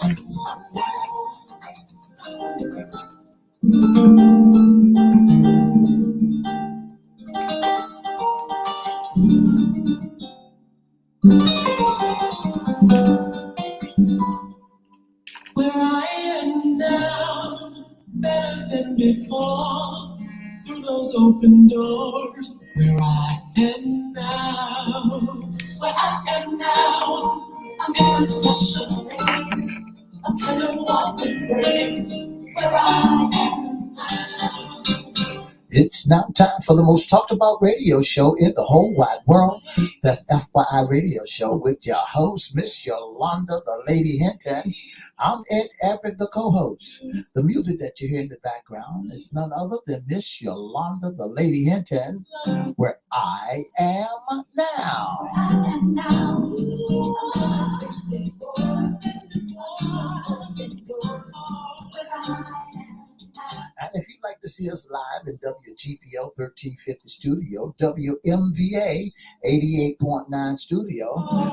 Where I am now, better than before, through those open doors. Where I am now, where I am now, I'm in a special place, a tender warm embrace. Where I am now. It's now time for the most talked about radio show in the whole wide world. That's FYI Radio Show with your host, Miss Yolanda, the Lady Hinton. I'm Ed Everett, the co-host. The music that you hear in the background is none other than Miss Yolanda, the Lady Hinton, where I am now. And if you'd like to see us live in WGPL 1350 studio, WMVA 88.9 studio,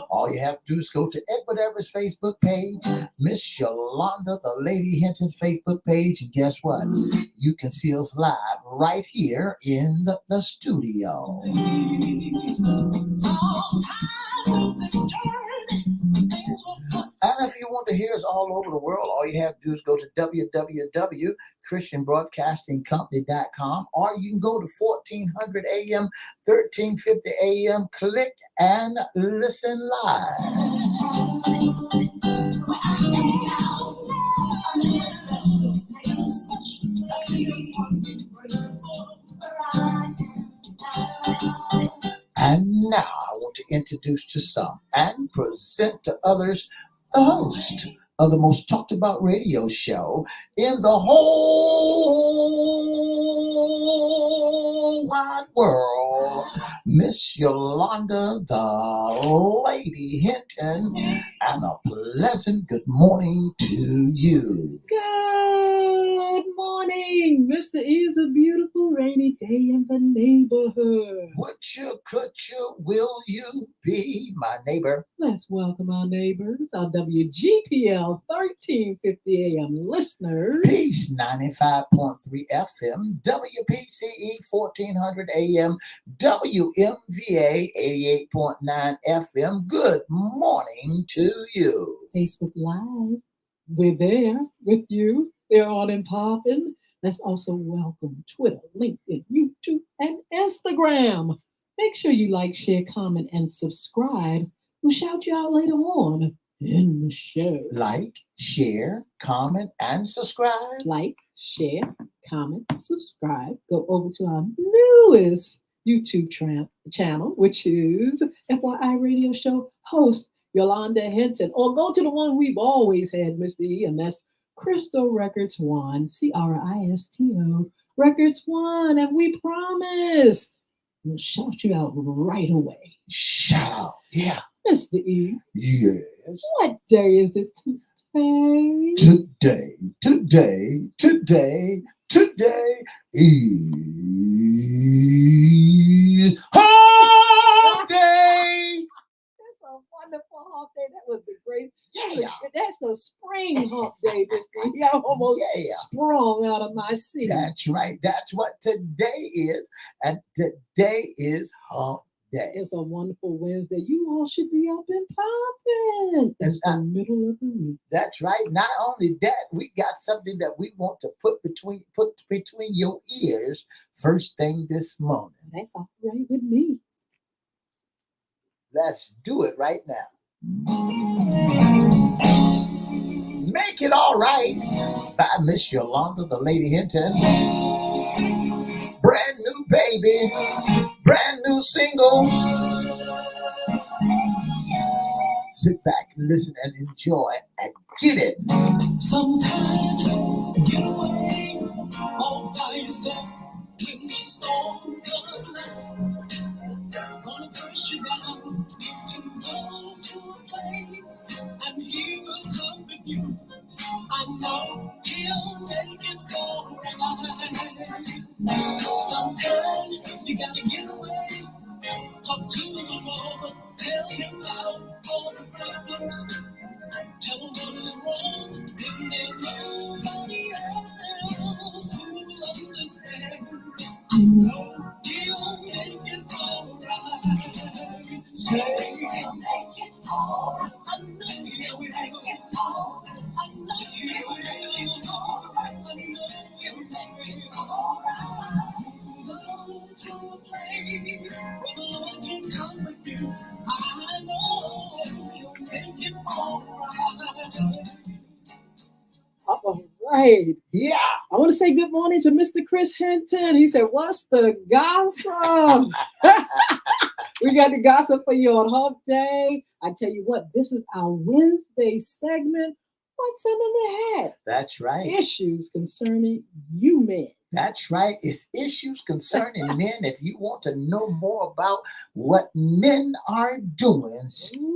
all you have to do is go to Edward Everett's Facebook page, Miss Yolanda, the Lady Hinton's Facebook page, and guess what? You can see us live right here in the studio. And if you want to hear us all over the world, all you have to do is go to www.christianbroadcastingcompany.com, or you can go to 1400 AM, 1350 AM, click and listen live. And now I want to introduce to some and present to others the host of the most talked about radio show in the whole wide world, Miss Yolanda, the Lady Hinton, and a pleasant good morning to you. Good morning, Mr. E. It's a beautiful rainy day in the neighborhood. Would you, could you, will you be my neighbor? Let's welcome our neighbors, our WGPL 1350 AM listeners. Peace 95.3 FM, WPCE 1400 AM, WMVA 88.9 FM. Good morning to you. Facebook Live, we're there with you. They're on and popping. Let's also welcome Twitter, LinkedIn, YouTube, and Instagram. Make sure you like, share, comment, and subscribe. We'll shout you out later on in the show. Like, share, comment, and subscribe. Like, share, comment, subscribe. Go over to our newest YouTube channel, which is FYI Radio Show host Yolanda Hinton. Or go to the one we've always had, Mr. E, and that's Crystal Records One, CRISTO Records One. And we promise we'll shout you out right away. Shout out, yeah. Mr. E. Yes. What day is it today? Today is Hump Day. That's a wonderful hump day. That was the great. Yeah. That's the spring hump day, Mr. E. I almost sprung out of my seat. That's right. That's what today is. And today is Hump Day. It's a wonderful Wednesday. You all should be up and popping. It's the middle of the week. That's right. Not only that, we got something that we want to put between your ears first thing this morning. That's all right with me. Let's do it right now. Make It All Right by Miss Yolanda, the Lady Hinton. Brand new baby, brand new single. Sit back, listen, and enjoy, and get it. Sometimes get away all by yourself when the storm comes. Gonna push you down. You can go to a place and he will comfort you. I know he'll make it alright. Sometimes you gotta get away. Talk to the Lord. Tell him about all the problems. Tell him what is wrong. All right. Yeah. I want to say good morning to Mr. Chris Hinton. He said, "What's the gossip?" We got the gossip for you on Hump Day. I tell you what, this is our Wednesday segment. What's under the hat? That's right. Issues concerning you men. That's right. It's issues concerning men. If you want to know more about what men are doing,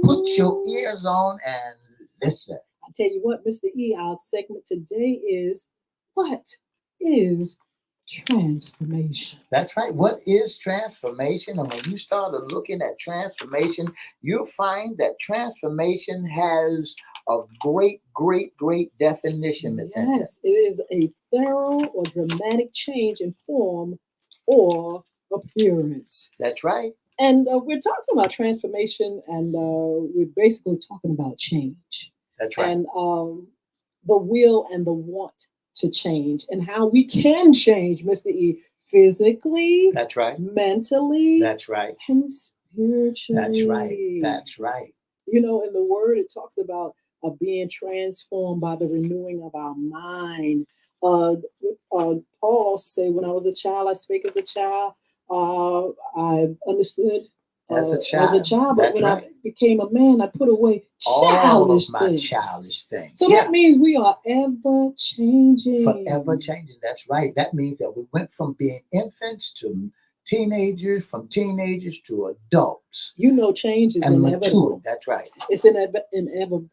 put your ears on and listen. I tell you what, Mr. E, our segment today is what is transformation? That's right. What is transformation? And when you start looking at transformation, you'll find that transformation has a great, great, great definition, Miss Hinton. Yes, it is a thorough or dramatic change in form or appearance. That's right. And we're talking about transformation, and we're basically talking about change. That's right. And the will and the want to change, and how we can change, Mr. E, physically, That's right. mentally, That's right. and spiritually. That's right. That's right. You know, in the word, it talks about being transformed by the renewing of our mind. Paul also say, when I was a child, I spake as a child. I understood As a child. but That's when right. I became a man, I put away All childish of my things. childish things. So that means we are ever changing. Forever changing. That's right. That means that we went from being infants to teenagers, from teenagers to adults. You know, change is And inevitable. mature. That's right. It's inevitable.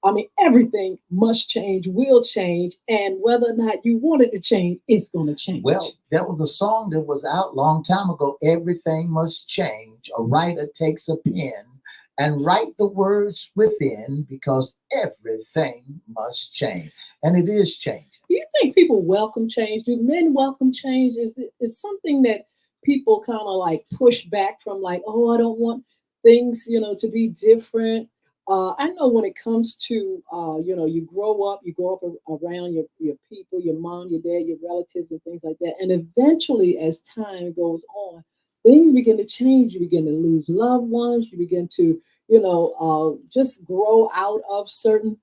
I mean, everything must change, will change, and whether or not you want it to change, it's going to change. Well, there was a song that was out a long time ago. Everything must change. A writer takes a pen and write the words within, because everything must change. And it is changing. Do you think people welcome change? Do men welcome change? Is it something that people kind of like push back from, like, oh, I don't want things, to be different? I know when it comes to, you grow up around your people, your mom, your dad, your relatives, and things like that. And eventually, as time goes on, things begin to change. You begin to lose loved ones. You begin to, just grow out of certain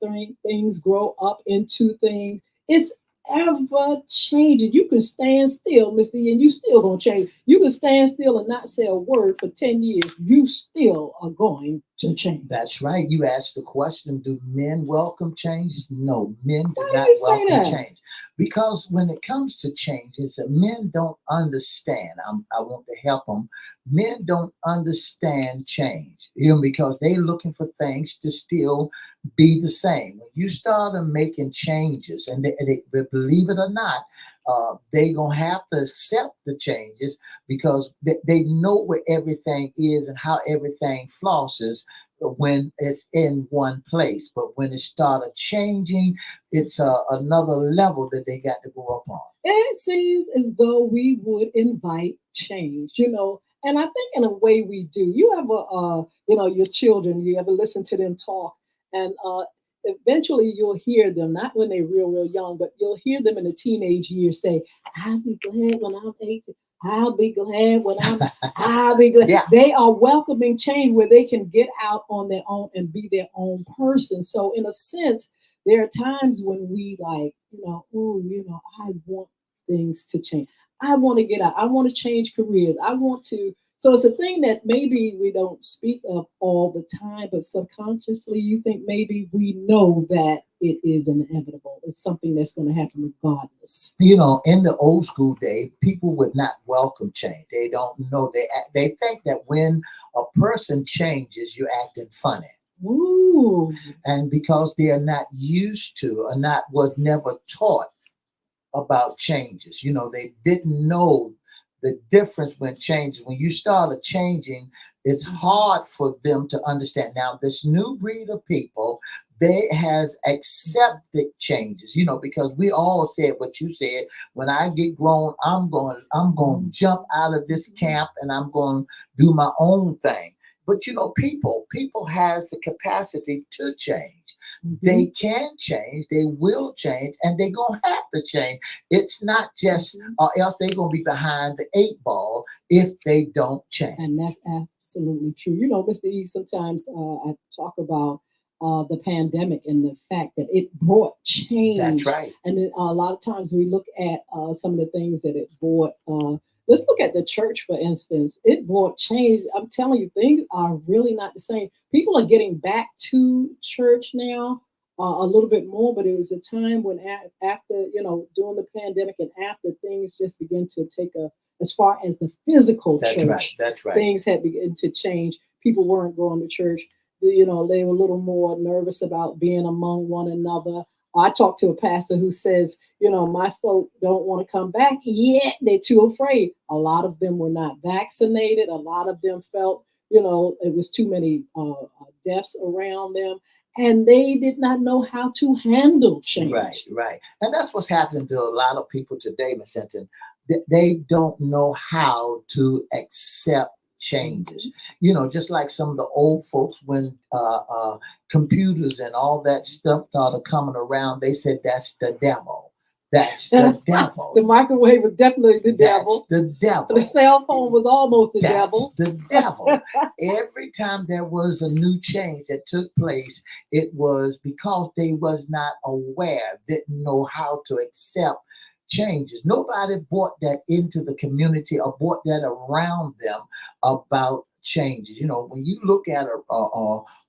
things, grow up into things. It's ever changing. You can stand still, Mr. E, and you still gonna change. You can stand still and not say a word for 10 years. You still are going to change. That's right. You asked the question, do men welcome change? No, men do Why not do you say welcome that? change. Because when it comes to change, it's that men don't understand. I want to help them. Men don't understand change, because they're looking for things to still be the same. When you start making changes, and they believe it or not, they're going to have to accept the changes, because they know where everything is and how everything flosses when it's in one place. But when it started changing, it's another level that they got to go up on. It seems as though we would invite change, and I think in a way we do. You ever, your children, you ever listen to them talk, and eventually you'll hear them, not when they're real, real young, but you'll hear them in the teenage years say, I'll be glad when I'm 18. I'll be glad when I'll be glad. Yeah. They are welcoming change where they can get out on their own and be their own person. So in a sense, there are times when we like, I want things to change. I want to get out. I want to change careers. I want to. So it's a thing that maybe we don't speak of all the time, but subconsciously you think maybe we know that it is inevitable. It's something that's going to happen regardless. In the old school day, people would not welcome change. They don't know. They think that when a person changes, you're acting funny. Ooh. And because they are not used to, or was never taught about changes. They didn't know the difference when changing. When you started changing, it's hard for them to understand. Now, this new breed of people, they has accepted changes, because we all said what you said. When I get grown, I'm going to jump out of this camp and I'm going to do my own thing. But people has the capacity to change. Mm-hmm. They can change, they will change, and they're going to have to change. It's not just, or else they're going to be behind the 8 ball if they don't change. And that's absolutely true. Mr. E, sometimes I talk about the pandemic and the fact that it brought That's change. right. And then, a lot of times we look at some of the things that it brought. Let's look at the church, for instance. It brought change. I'm telling you, things are really not the same. People are getting back to church now a little bit more, but it was a time when after, during the pandemic and after, things just began to take a, as far as the physical That's right. church, That's right. things had begun to change. People weren't going to church. They were a little more nervous about being among one another. I talked to a pastor who says, my folk don't want to come back yet. They're too afraid. A lot of them were not vaccinated. A lot of them felt, it was too many deaths around them. And they did not know how to handle Right, change. right. And that's what's happening to a lot of people today, Miss Hinton. They don't know how to accept changes. Mhm. Just like some of the old folks, when computers and all that stuff started coming around, they said that's the devil. That's the devil. The microwave was definitely the That's devil. the The devil. cell phone was almost the That's devil. the devil. Every time there was a new change that took place, it was because they was not aware, didn't know how to accept changes. Nobody brought that into the community or brought that around them about changes. When you look at a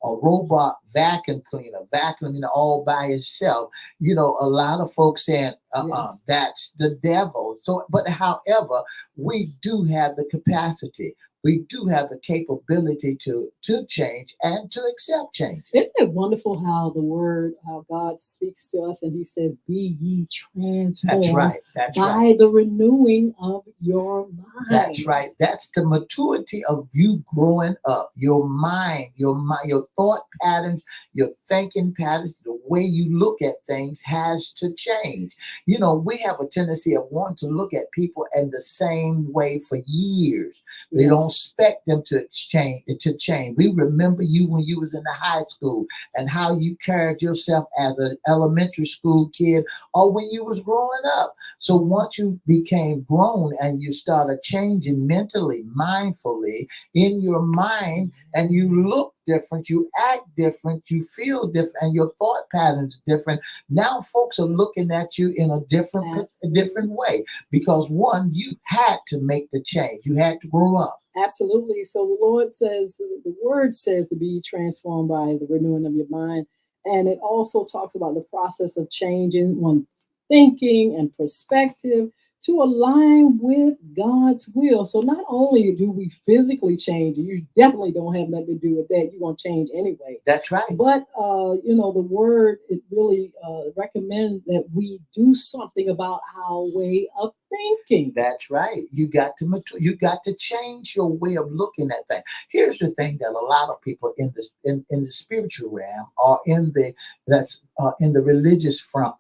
robot vacuum cleaner, vacuuming all by itself, a lot of folks saying, Yes. that's the devil. So, but however, we do have the capacity. We do have the capability to change and to accept change. Isn't it wonderful how God speaks to us and he says, be ye That's transformed right. That's right. by the renewing of your That's mind? right. That's the maturity of you growing up. Your mind, your thought patterns, your thinking patterns, the way you look at things has to change. We have a tendency of wanting to look at people in the same way for years. They don't Yes. expect them to change. We remember you when you was in the high school and how you carried yourself as an elementary school kid or when you was growing up. So once you became grown and you started changing mentally, mindfully in your mind, and you look different, you act different, you feel different, and your thought patterns are different. Now folks are looking at you in a different way because one, you had to make the change. You had to grow up. Absolutely. So the Lord says, the word says to be transformed by the renewing of your mind. And it also talks about the process of changing one's thinking and perspective to align with God's will. So not only do we physically change, you definitely don't have nothing to do with that. You're going to change anyway. That's right. But the word, it really recommends that we do something about our way of thinking. That's right. You got to mature. You got to change your way of looking at things. Here's the thing that a lot of people in the spiritual realm or in the religious realm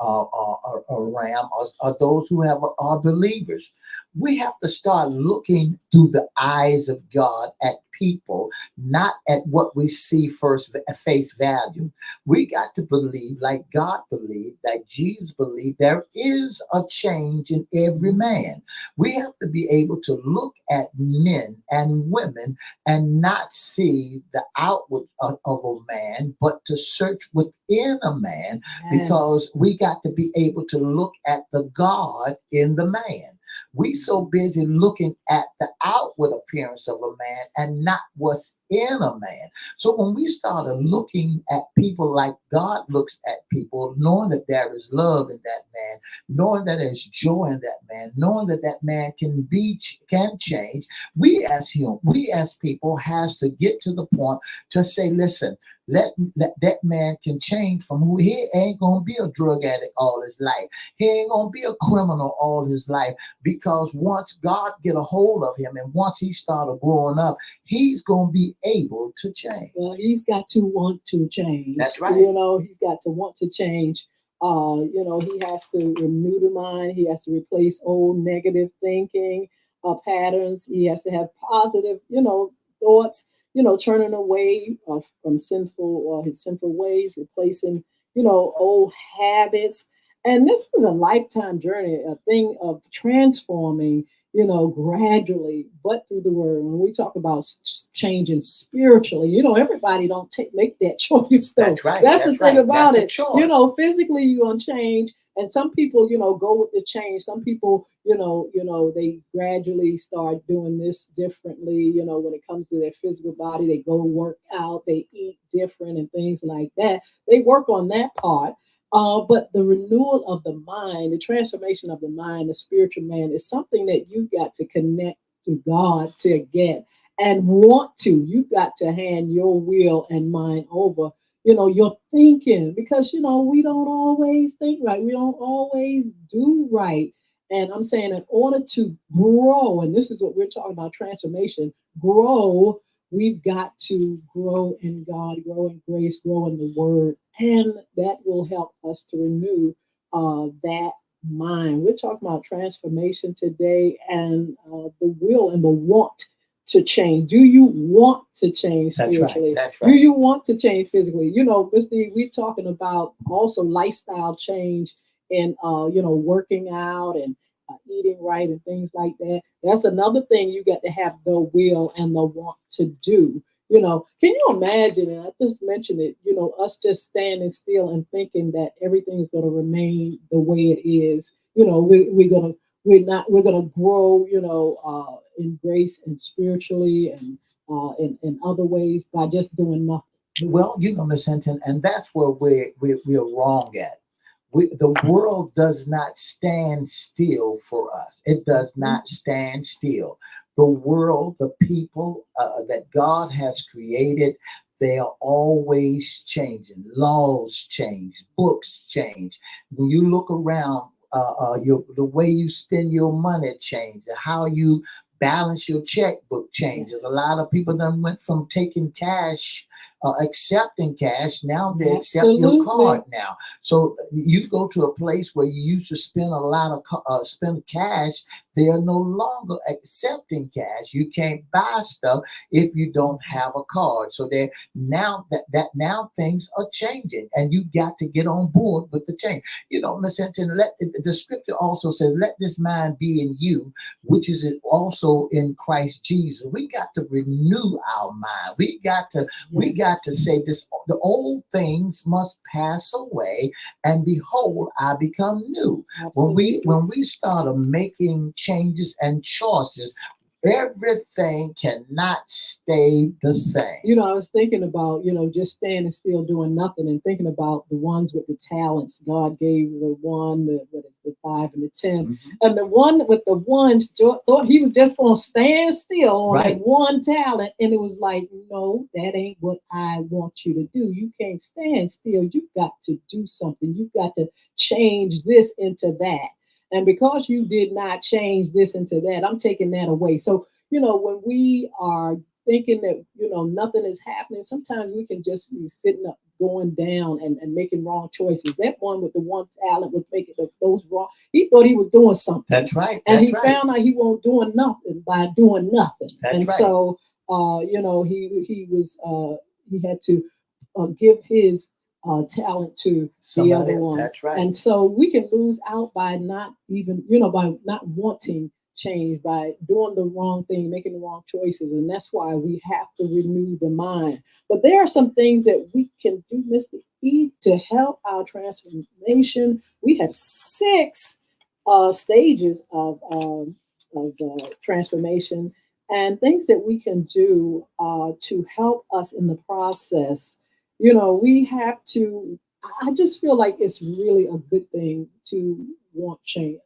are those who are believers. We have to start looking through the eyes of God at people, not at what we see first at face value. We got to believe, like God believed, like Jesus believed, there is a change in every man. We have to be able to look at men and women and not see the outward of a man, but to search within a man Yes. because we got to be able to look at the God in the man. We so busy looking at the outward appearance of a man and not what's in a man. So when we started looking at people like God looks at people, knowing that there is love in that man, knowing that there's joy in that man, knowing that that man can change, we as people has to get to the point to say, listen, let that man can change from who he ain't gonna be a drug addict all his life. He ain't gonna be a criminal all his life because once God get a hold of him and once he started growing up, he's gonna be able to change. Well, he's got to want to change. That's right. He's got to want to change. He has to renew the mind. He has to replace old negative thinking patterns. He has to have positive, thoughts. Turning away from his sinful ways, replacing, old habits. And this is a lifetime journey, a thing of transforming gradually, but through the word. When we talk about changing spiritually, everybody don't make that choice though. That's right. That's the That's thing right. about That's a it. choice. Physically you're gonna change, and some people, go with the change. Some people, they gradually start doing this differently. When it comes to their physical body, they go work out, they eat different, and things like that. They work on that part. But the renewal of the mind, the transformation of the mind, the spiritual man is something that you got to connect to God to get and want to. You got to hand your will and mind over, your thinking, because, we don't always think right. We don't always do right. And I'm saying, in order to grow, and this is what we're talking about, transformation, grow, we've got to grow in God, grow in grace, grow in the word, and that will help us to renew that mind. We're talking about transformation today, and the will and the want to change. Do you want to change That's right. spiritually? That's Do right. you want to change physically? Mr. E, we're talking about also lifestyle change and working out and eating right and things like that. That's another thing you got to have the will and the want to do. Can you imagine? And I just mentioned it. Us just standing still and thinking that everything is going to remain the way it is. We're gonna grow. In grace and spiritually and in other ways by just doing nothing. Well, Miss Hinton, and that's where we're wrong at. The world does not stand still for us. It does not stand still. The world, the people that God has created, they are always changing. Laws change, books change. When you look around, the way you spend your money changes. How you balance your checkbook changes. A lot of people done went from taking cash, accepting cash. Now they accept your card now. So you go to a place where you used to spend a lot of spend cash. They are no longer accepting cash. You can't buy stuff if you don't have a card. So they now that now things are changing, and you got to get on board with the change. Miss Hinton, the scripture also says, "Let this mind be in you, which is also in Christ Jesus." We got to renew our mind. We got to say this: the old things must pass away, and behold, I become new. Absolutely. When we start making changes and choices, everything cannot stay the same. I was thinking about, just standing still doing nothing, and thinking about the ones with the talents. God gave the one, what is the 5 and the 10. Mm-hmm. And the one with the ones thought he was just going to stand still on Right. that one talent. And it was like, no, that ain't what I want you to do. You can't stand still. You've got to do something. You've got to change this into that. And because you did not change this into that, I'm taking that away. So, when we are thinking that, nothing is happening, sometimes we can just be sitting up, going down and making wrong choices. That one with the one talent was making those wrong. He thought he was doing something. That's right. And That's he right. found out he wasn't doing nothing by doing nothing. That's and right. so, he had to give his talent to the other one. That's right. And so we can lose out by not even, by not wanting change, by doing the wrong thing, making the wrong choices. And that's why we have to renew the mind. But there are some things that we can do, Mr. E, to help our transformation. We have 6 stages of transformation, and things that we can do to help us in the process. We have to, I just feel like it's really a good thing to want change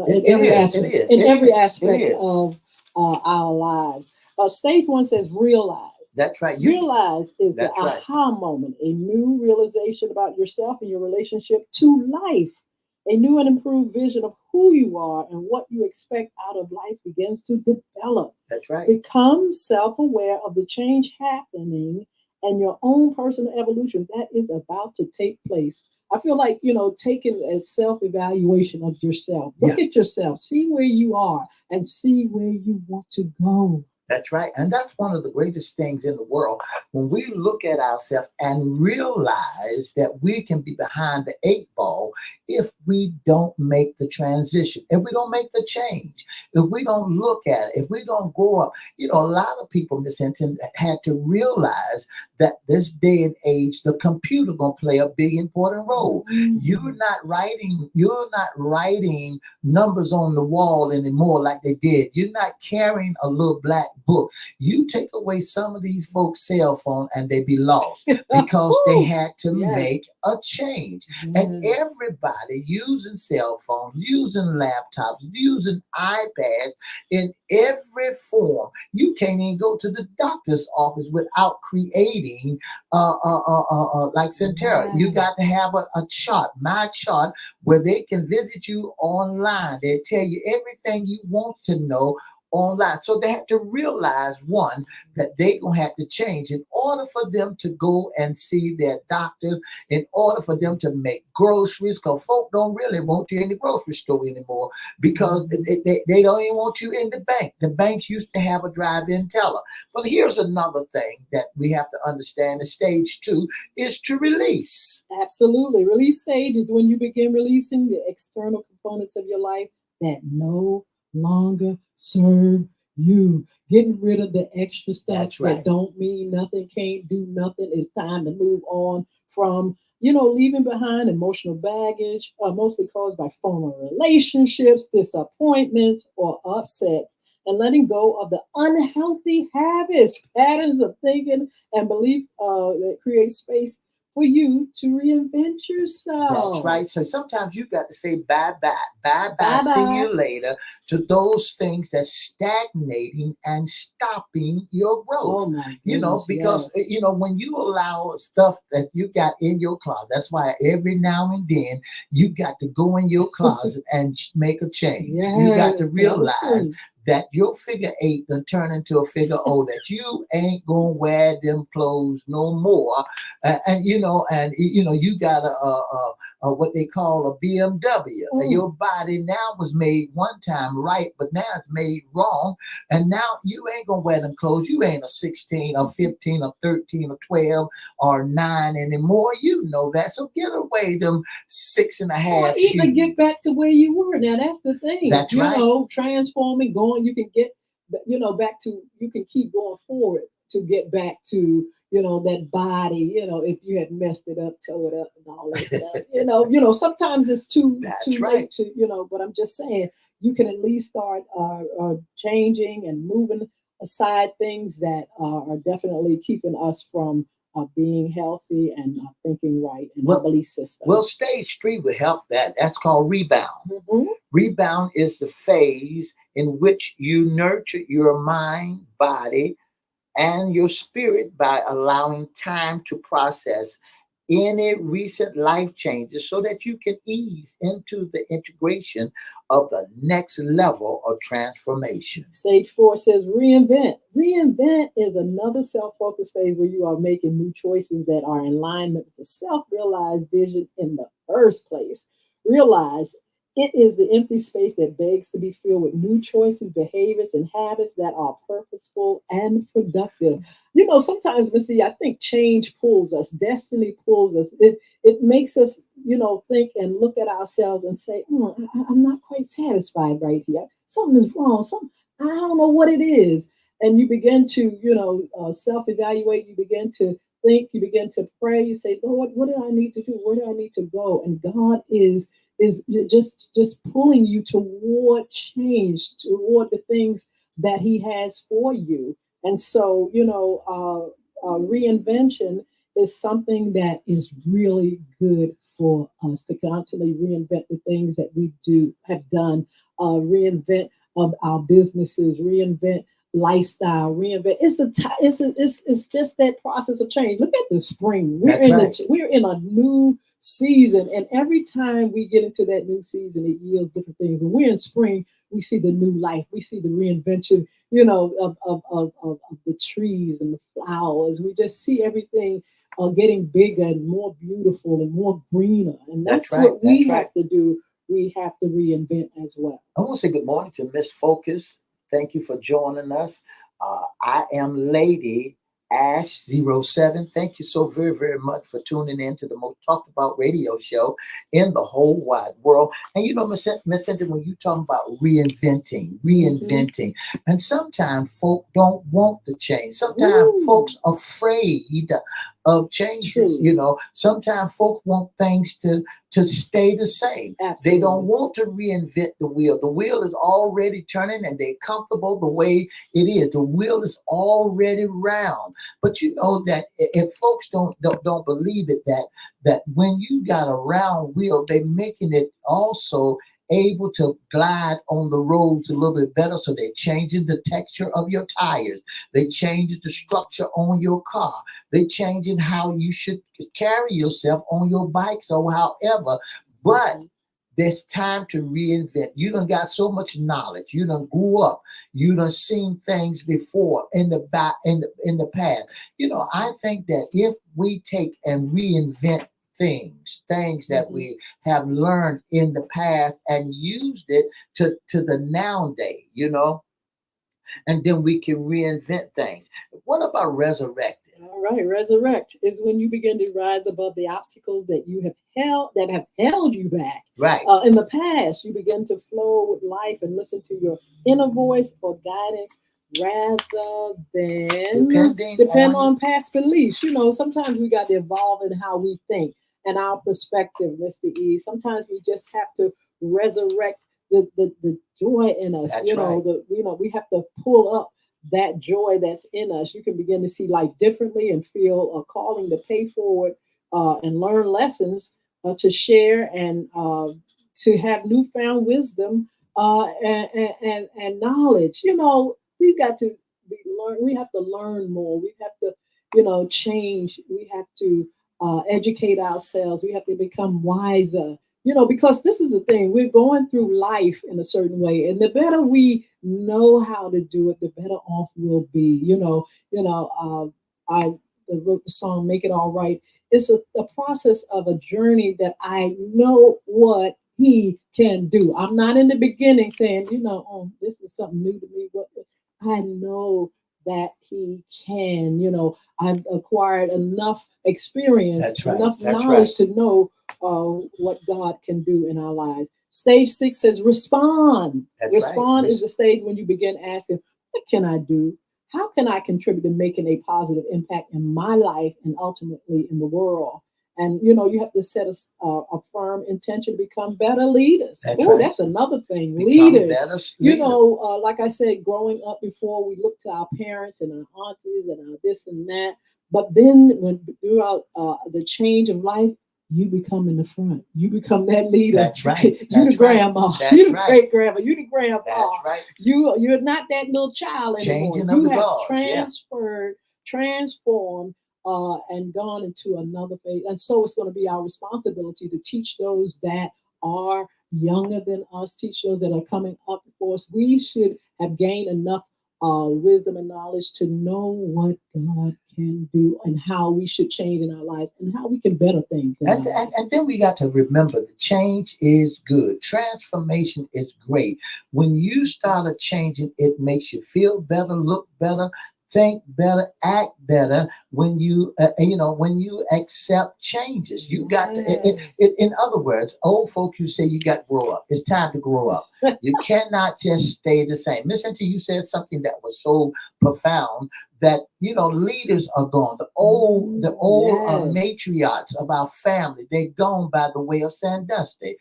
in every aspect of our lives. Stage 1 says realize. That's right. Realize is the That's right. aha moment, a new realization about yourself and your relationship to life. A new and improved vision of who you are and what you expect out of life begins to develop. That's right. Become self-aware of the change happening and your own personal evolution that is about to take place. I feel like, taking a self-evaluation of yourself. Look at yourself, see where you are and see where you want to go. That's right. And that's one of the greatest things in the world. When we look at ourselves and realize that we can be behind the eight ball if we don't make the transition, if we don't make the change, if we don't look at it, if we don't grow up. A lot of people, Miss Hinton, had to realize that this day and age, the computer gonna play a big important role. You're not writing numbers on the wall anymore like they did. You're not carrying a little black book. You take away some of these folks' cell phone and they be lost because they had to make a change. And everybody using cell phones, using laptops, using iPads in every form. You can't even go to the doctor's office without creating like Centera. You got to have a chart, my chart, where they can visit you online. They tell you everything you want to know online. So they have to realize, one, that they're going to have to change in order for them to go and see their doctors, in order for them to make groceries, because folk don't really want you in the grocery store anymore because they don't even want you in the bank. The banks used to have a drive-in teller. But here's another thing that we have to understand. The stage 2 is to release. Absolutely. Release stage is when you begin releasing the external components of your life that no longer serve you. Getting rid of the extra stuff that don't mean nothing, can't do nothing. It's time to move on from, leaving behind emotional baggage, mostly caused by former relationships, disappointments, or upsets, and letting go of the unhealthy habits, patterns of thinking, and belief that create space for you to reinvent yourself. That's right. So sometimes you got to say bye-bye, see you later to those things that's stagnating and stopping your growth. Oh my goodness, because when you allow stuff that you got in your closet, that's why every now and then you got to go in your closet and make a change. You got to realize that your figure 8 done turn into a figure O, that you ain't gonna wear them clothes no more, and you got a what they call a BMW. Your body now was made one time right, but now it's made wrong, and now you ain't gonna wear them clothes. You ain't a 16 or 15 or 13 or 12 or 9 anymore. You know that. So get away them 6.5 or even get back to where you were. Now that's the thing. That's right. Transforming, going. You can get, back to. You can keep going forward to get back to, that body. If you had messed it up, tore it up, and all that stuff. Sometimes it's too late to. But I'm just saying, you can at least start changing and moving aside things that are definitely keeping us from being healthy and thinking right in our belief system. Well, stage 3 would help that. That's called rebound. Mm-hmm. Rebound is the phase in which you nurture your mind, body, and your spirit by allowing time to process any recent life changes so that you can ease into the integration of the next level of transformation. Stage 4 says reinvent. Reinvent is another self-focused phase where you are making new choices that are in alignment with the self-realized vision in the first place. Realize it is the empty space that begs to be filled with new choices, behaviors, and habits that are purposeful and productive. Sometimes, Missy, I think change pulls us, destiny pulls us. It makes us, think and look at ourselves and say, I'm not quite satisfied right here. Something is wrong. I don't know what it is. And you begin to, self-evaluate. You begin to think. You begin to pray. You say, Lord, what do I need to do? Where do I need to go? And God is just pulling you toward change, toward the things that he has for you. And so, reinvention is something that is really good for us to constantly reinvent the things that we have done, reinvent our businesses, reinvent lifestyle, reinvent. It's just that process of change. Look at the spring. We're in a new season, and every time we get into that new season, it yields different things. When we're in spring, we see the new life. We see the reinvention, of the trees and the flowers. We just see everything getting bigger and more beautiful and more greener. And that's what we have to do. We have to reinvent as well. I want to say good morning to Miss Focus. Thank you for joining us. I am Lady Ash 07. Thank you so very, very much for tuning in to the most talked about radio show in the whole wide world. And you know, Miss Cynthia, when you talk about reinventing, and sometimes folk don't want the change. Sometimes folks afraid of changes. True. You know, sometimes folk want things to stay the same. Absolutely. They don't want to reinvent the wheel. The wheel is already turning and they're comfortable the way it is. The wheel is already round. But you know that if folks don't believe it, that when you got a round wheel, they're making it also able to glide on the roads a little bit better. So they're changing the texture of your tires. They changing the structure on your car. They changing how you should carry yourself on your bikes or however. But there's time to reinvent. You done got so much knowledge. You done grew up. You done seen things before in the past. You know, I think that if we take and reinvent things that we have learned in the past and used it to the now day, you know, and then we can reinvent things. What about resurrecting? All right, resurrect is when you begin to rise above the obstacles that have held you back. Right. In the past, you begin to flow with life and listen to your inner voice or guidance rather than depend on past beliefs. You know, sometimes we got to evolve in how we think and our perspective, Mr. E. Sometimes we just have to resurrect the joy in us. That's We have to pull up that joy that's in us. You can begin to see life differently and feel a calling to pay forward and learn lessons to share and to have newfound wisdom and knowledge. You know, we've got to learn. We have to learn more. We have to, change. We have to educate ourselves. We have to become wiser. You know, because this is the thing, we're going through life in a certain way, and the better we know how to do it, the better off we'll be. I wrote the song "Make It All Right." It's a process of a journey that I know what He can do. I'm not in the beginning saying, oh, this is something new to me. But I know that He can. I've acquired enough experience, enough knowledge to know what God can do in our lives. Stage 6 says respond. Respond is the stage when you begin asking, what can I do? How can I contribute to making a positive impact in my life and ultimately in the world? And, you have to set a firm intention to become better leaders. That's another thing. Leaders. Like I said, growing up before, we look to our parents and our aunties and our this and that. But then throughout the change of life, you become in the front. You become that leader. That's right. You the grandma. You the great grandma. You the grandpa. That's right. You're not that little child anymore. Changing you of the have guard. transformed, and gone into another phase. And so it's going to be our responsibility to teach those that are younger than us, teach those that are coming up before us. We should have gained enough wisdom and knowledge to know what God can do and how we should change in our lives and how we can better things. And then we got to remember the change is good. Transformation is great. When you start changing, it makes you feel better, look better, think better, act better. When you accept changes, you got to, in other words, old folks, you say you got to grow up. It's time to grow up. You cannot just stay the same. Miss Cynthia, you said something that was so profound that leaders are gone. The old matriarchs of our family, they're gone by the way of Sandusky.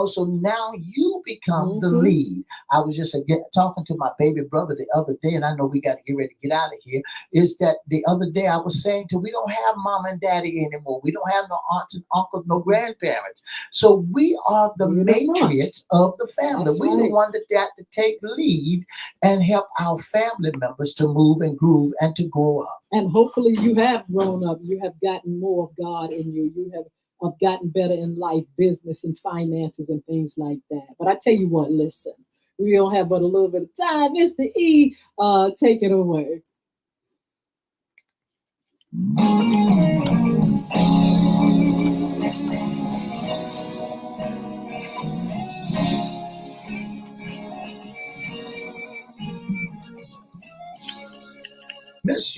So now you become the lead. I was just talking to my baby brother the other day, and I know we got to get ready to get out of here. Is that the other day I was saying we don't have mom and daddy anymore. We don't have no aunts and uncles, no grandparents. So we are the matriarchs of the family. We're the one that got to take lead and help our family members to move and groove and to grow up. And hopefully you have grown up. You have gotten more of God in you. You have gotten better in life, business, and finances and things like that. But I tell you what, listen, we don't have but a little bit of time. Mr. E, take it away.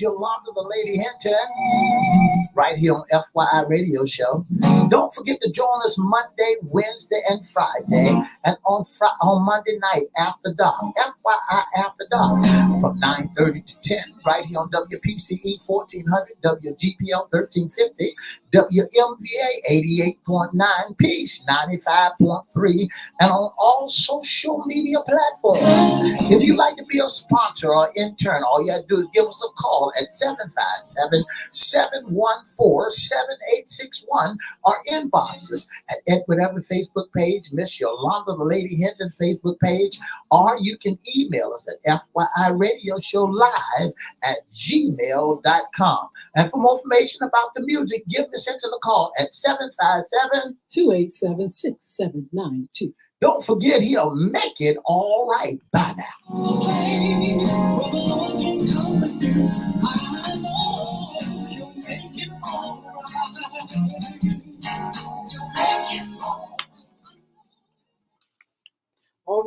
Yolanda the Lady Hinton, right here on FYI Radio Show. Don't forget to join us Monday, Wednesday, and Friday, and on Monday night after dark, FYI After Dark, from 9:30 to 10, right here on WPCE 1400, WGPL 1350, WMVA 88.9, Peace 95.3, and on all social media platforms. If you'd like to be a sponsor or intern, all you have to do is give us a call at 757-714-7861 or inbox us at whatever Facebook page, Miss Yolanda the Lady Hinton Facebook page, or you can email us at FYIRadiosHowLive@gmail.com. And for more information about the music, give Miss Hinton a call at 757-287-6792. Don't forget, he'll make it all right. Bye now. All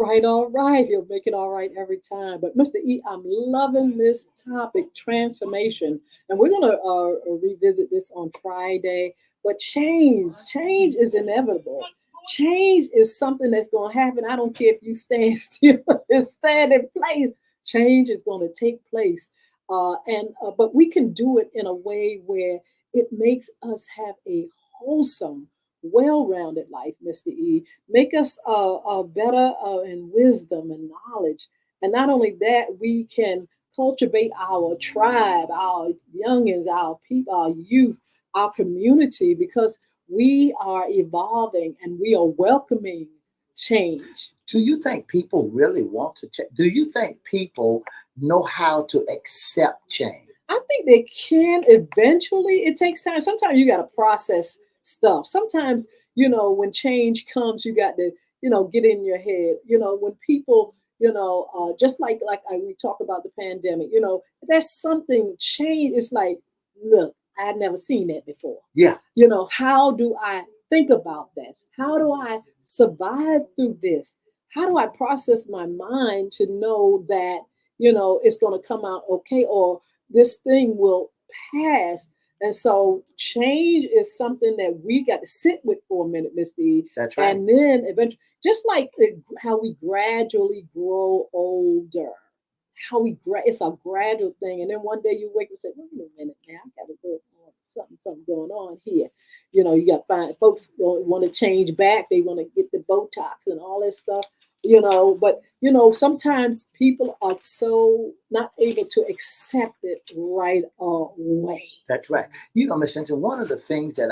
right. He'll make it all right every time. But Mr. E, I'm loving this topic, transformation. And we're going to revisit this on Friday. But change is inevitable. Change is something that's going to happen. I don't care if you stand still and stand in place. Change is going to take place. But we can do it in a way where it makes us have a wholesome, well-rounded life, Mr. E. Make us better in wisdom and knowledge. And not only that, we can cultivate our tribe, our youngins, our people, our youth, our community, because we are evolving and we are welcoming change. Do you think people really want to change? Do you think people know how to accept change? I think they can eventually. It takes time. Sometimes you got to process stuff. Sometimes, when change comes, you got to, get in your head. When people, just like we talk about the pandemic, that's something change. It's like, look, I had never seen that before. Yeah. How do I think about this? How do I survive through this? How do I process my mind to know that, it's going to come out okay, or this thing will pass? And so change is something that we got to sit with for a minute, Mr. E. That's right. And then eventually, just like how we gradually grow older, it's a gradual thing. And then one day you wake up and say, wait a minute now, I got to go on something going on here. You got to find folks want to change back. They want to get the Botox and all that stuff, but sometimes people are so not able to accept it right away. That's right. Miss Hinton, one of the things that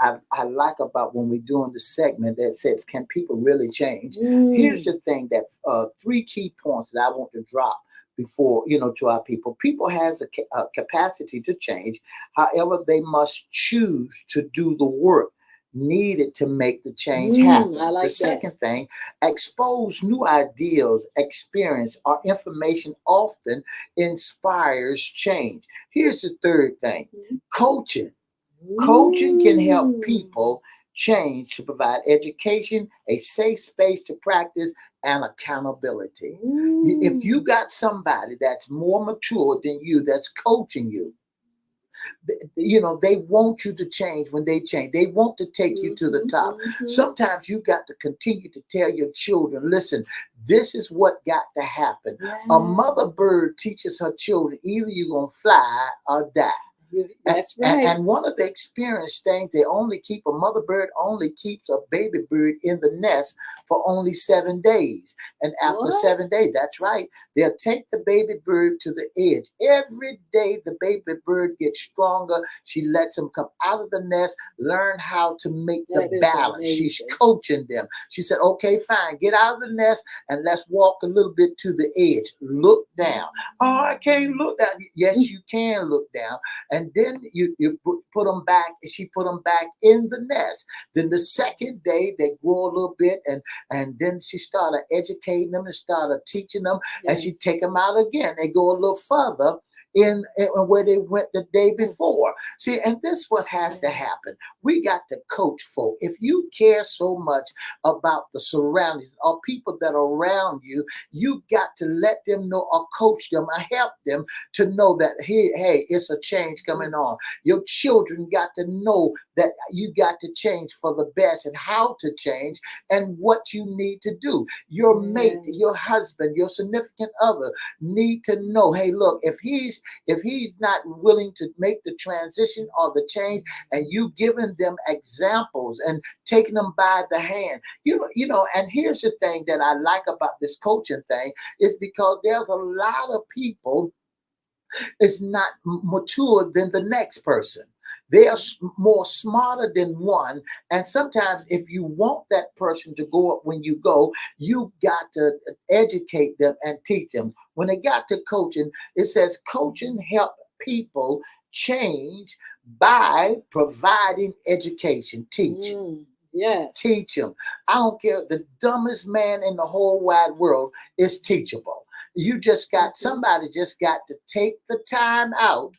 I like about when we're doing the segment that says, can people really change? Here's the thing, that 3 key points that I want to drop before, to our people. People have the capacity to change. However, they must choose to do the work needed to make the change happen. I like the second thing, expose new ideas, experience, or information often inspires change. Here's the third thing, coaching. Coaching can help people change to provide education, a safe space to practice, and accountability. If you got somebody that's more mature than you that's coaching you, they want you to change. When they change, they want to take you to the top. Sometimes you got to continue to tell your children, listen, this is what got to happen. A mother bird teaches her children, either you're going to fly or die. That's right. And one of the experienced things, a mother bird only keeps a baby bird in the nest for only 7 days. And after 7 days, that's right, they'll take the baby bird to the edge. Every day the baby bird gets stronger. She lets them come out of the nest, learn how to make the balance. Amazing. She's coaching them. She said, okay, fine, get out of the nest and let's walk a little bit to the edge. Look down. Oh, I can't look down. Yes, you can look down. And then you put them back. She put them back in the nest. Then the second day they grow a little bit, and then she started educating them and started teaching them, and she take them out again. They go a little further. in where they went the day before. See, and this what has to happen. We got to coach folk. If you care so much about the surroundings or people that are around you, you got to let them know or coach them or help them to know that hey, it's a change coming on. Your children got to know that you got to change for the best and how to change and what you need to do. Your mate, your husband, your significant other need to know, hey, look, if he's not willing to make the transition or the change, and you giving them examples and taking them by the hand, and here's the thing that I like about this coaching thing is because there's a lot of people is not mature than the next person. They are more smarter than one. And sometimes, if you want that person to go up when you go, you got to educate them and teach them. When they got to coaching, it says coaching help people change by providing education, teach. Yes. Teach them. I don't care. The dumbest man in the whole wide world is teachable. You just got somebody just got to take the time out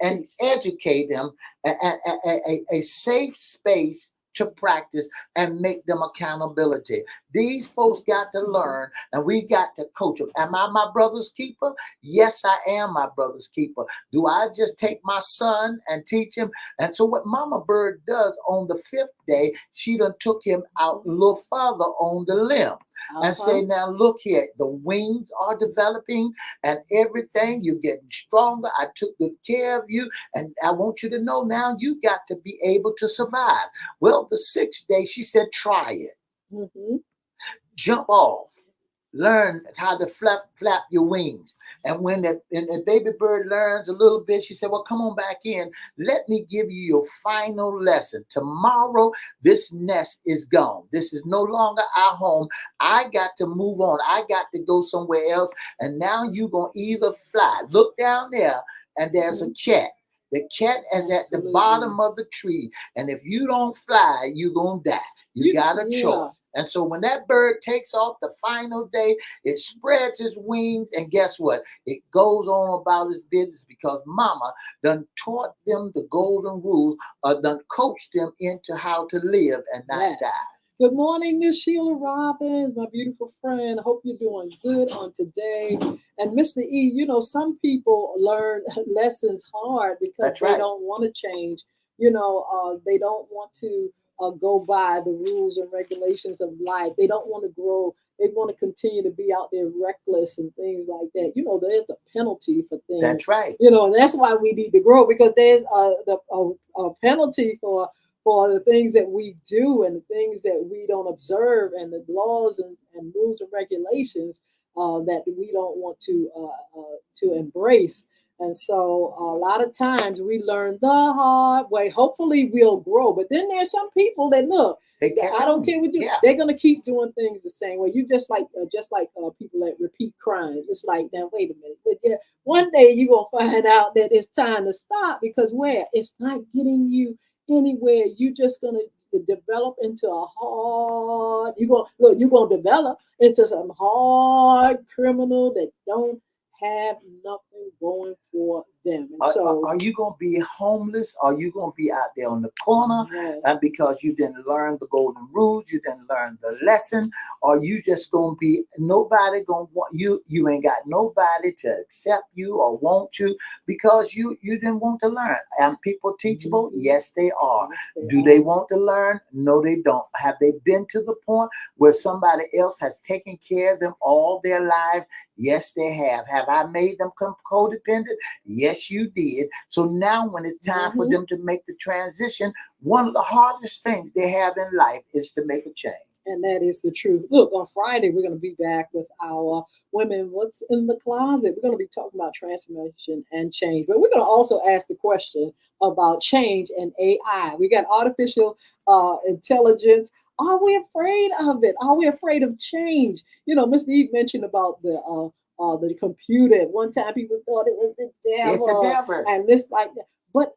and educate them a safe space to practice and make them accountability. These folks got to learn, and we got to coach them. Am I my brother's keeper? Yes, I am my brother's keeper. Do I just take my son and teach him? And so what Mama Bird does on the 5th day, she done took him out a little farther on the limb. And say, now look here, the wings are developing and everything. You're getting stronger. I took good care of you. And I want you to know now you got to be able to survive. Well, the 6th day, she said, try it. Jump off. Learn how to flap your wings. And when the baby bird learns a little bit, she said, well, come on back in. Let me give you your final lesson. Tomorrow, this nest is gone. This is no longer our home. I got to move on. I got to go somewhere else. And now you're going to either fly. Look down there, and there's a cat. The cat is at the bottom of the tree. And if you don't fly, you're going to die. You got a choice. And so when that bird takes off the final day, it spreads its wings, and guess what? It goes on about its business because Mama done taught them the golden rules, done coached them into how to live and not die. Good morning, Miss Sheila Robbins, my beautiful friend. I hope you're doing good on today. And Mr. E, some people learn lessons hard because they don't want to change. They don't want to go by the rules and regulations of life. They don't want to grow. They want to continue to be out there reckless and things like that. There's a penalty for things. That's right. And that's why we need to grow, because there's a penalty for the things that we do and the things that we don't observe, and the laws and rules and regulations that we don't want to embrace. And so a lot of times we learn the hard way. Hopefully we'll grow. But then there's some people that look, I don't care what you do. Yeah. They're going to keep doing things the same way. You just like people that repeat crimes. It's like, now, wait a minute. But yeah, one day you're going to find out that it's time to stop, because it's not getting you anywhere. You're just going to develop into a hard, you're going to develop into some hard criminal that don't have nothing going for them. And so, are you going to be homeless? Are you going to be out there on the corner? Yes. And because you didn't learn the golden rules, you didn't learn the lesson, or you just going to be nobody going to want you? You ain't got nobody to accept you or want you because you didn't want to learn. And people teachable? Yes, they are. Yes, Do they want to learn? No, they don't. Have they been to the point where somebody else has taken care of them all their lives? Yes, they have. Have I made them codependent? Yes, you did. So now when it's time for them to make the transition, one of the hardest things they have in life is to make a change. And that is the truth. Look, on Friday, we're going to be back with our Women What's in the Closet. We're going to be talking about transformation and change. But we're going to also ask the question about change and AI. We got artificial intelligence. Are we afraid of it? Are we afraid of change? Mr. Eve mentioned about the computer. At one time, people thought it was the devil. It's the devil. And this like that. But,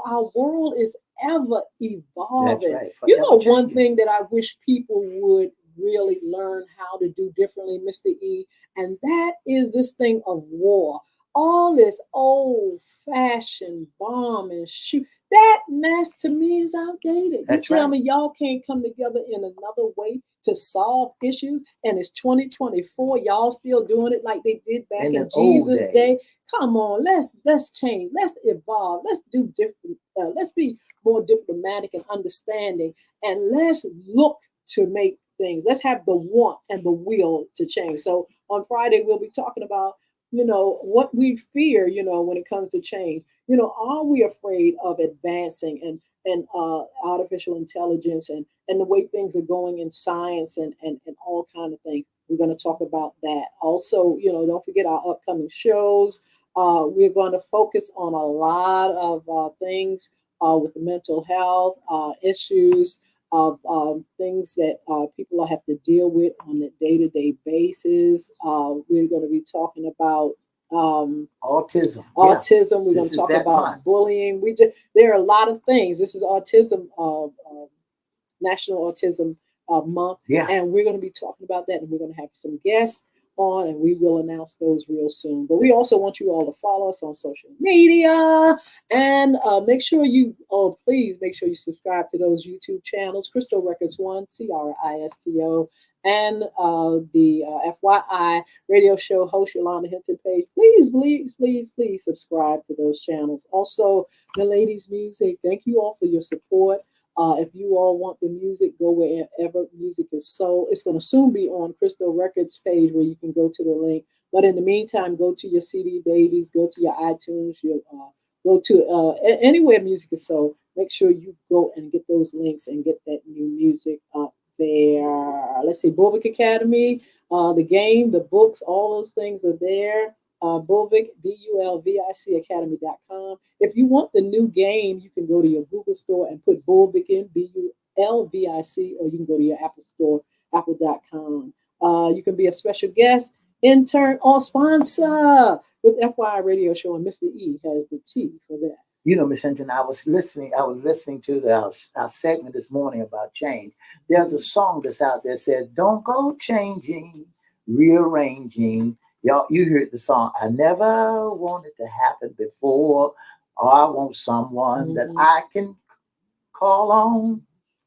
our world is ever evolving. That's right. One thing that I wish people would really learn how to do differently, Mr. E, and that is this thing of war. all this old fashioned bomb and shoot. That mess to me is outdated. That's You tell right. me y'all can't come together in another way to solve issues, and it's 2024. Y'all still doing it like they did back In the in old Jesus' days. day. Come on, let's change. Let's evolve. Let's do different. Let's be more diplomatic and understanding, and let's look to make things. Let's have the want and the will to change. So on Friday we'll be talking about what we fear, when it comes to change. Are we afraid of advancing and artificial intelligence and the way things are going in science and all kind of things. We're going to talk about that. Also, don't forget our upcoming shows. We're going to focus on a lot of things with mental health issues, of things that people have to deal with on a day-to-day basis. We're going to be talking about Autism. Yeah. autism. We're going This to is talk that about month. bullying. There are a lot of things. This is autism National Autism Month, Yeah. and we're going to be talking about that, and we're going to have some guests on, and we will announce those real soon. But we also want you all to follow us on social media and make sure please make sure you subscribe to those YouTube channels, Crystal Records One, CRISTO, and the FYI radio show host Yolanda Hinton page. Please, please, please, please subscribe to those channels. Also, the ladies' music. Thank you all for your support. If you all want the music, go wherever music is sold. It's going to soon be on Crystal Records page where you can go to the link. But in the meantime, go to your CD Babies, go to your iTunes, go to anywhere music is sold. Make sure you go and get those links and get that new music up there. Let's see, Bulvic Academy, the game, the books, all those things are there. Bulvic, BULVIC Academy.com. If you want the new game, you can go to your Google store and put Bulvic in, BULVIC, or you can go to your Apple store, apple.com. You can be a special guest, intern, or sponsor with FYI Radio Show, and Mr. E has the T for that. Miss Hinton, I was listening to our segment this morning about change. There's a song that's out there that says, "Don't go changing, rearranging." Y'all, you heard the song. I never wanted to happen before. Or I want someone that I can call on.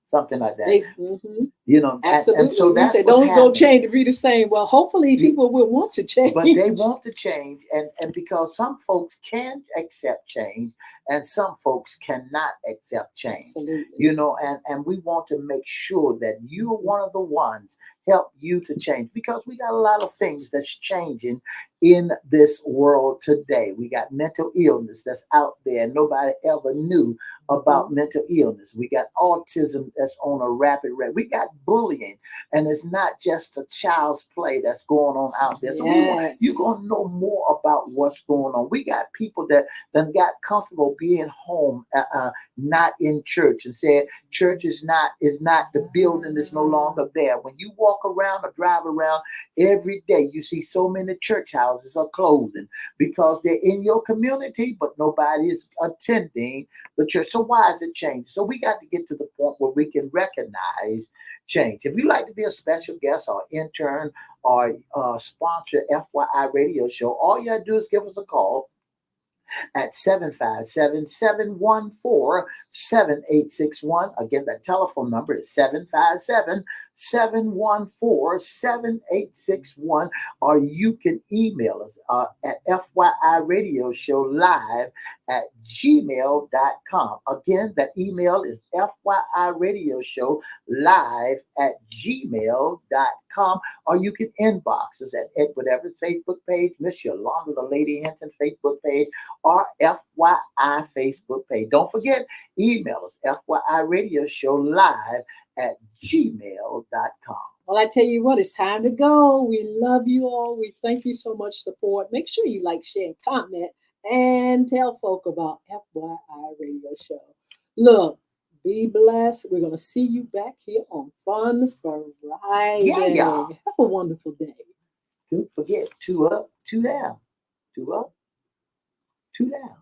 Something like that. Absolutely. And so that's say, what's don't happening. go change to be the same. Well, hopefully people will want to change. But they want to change, and because some folks can accept change and some folks cannot accept change. Absolutely. And we want to make sure that you're one of the ones help you to change, because we got a lot of things that's changing in this world today. We got mental illness that's out there. Nobody ever knew about mental illness. We got autism that's on a rapid rate. We got bullying, and it's not just a child's play that's going on out there. So you're going to know more about what's going on. We got people that then got comfortable being home, not in church, and said church is not the building is no longer there. When you walk around or drive around every day, you see so many church houses are closing because they're in your community, but nobody is attending the church. So why is it changing? So we got to get to the point where we can recognize change. If you'd like to be a special guest or intern or sponsor FYI Radio Show, all you got to do is give us a call at 757-714-7861. Again, that telephone number is 757-714-7861. Or you can email us at FYIRadiosHowLive@gmail.com. Again, that email is FYIRadiosHowLive@gmail.com. Or you can inbox us at Edward Everett's Facebook page, Miss Yolanda the Lady Hinton Facebook page, or FYI Facebook page. Don't forget, email us, FYIRadiosHowLive@gmail.com. Well, I tell you what, it's time to go. We love you all. We thank you so much for support. Make sure you like, share, and comment, and tell folk about FYI Radio Show. Look, be blessed. We're going to see you back here on Fun Friday. Yeah. Have a wonderful day. Don't forget, 2 up, 2 down. 2 up, 2 down.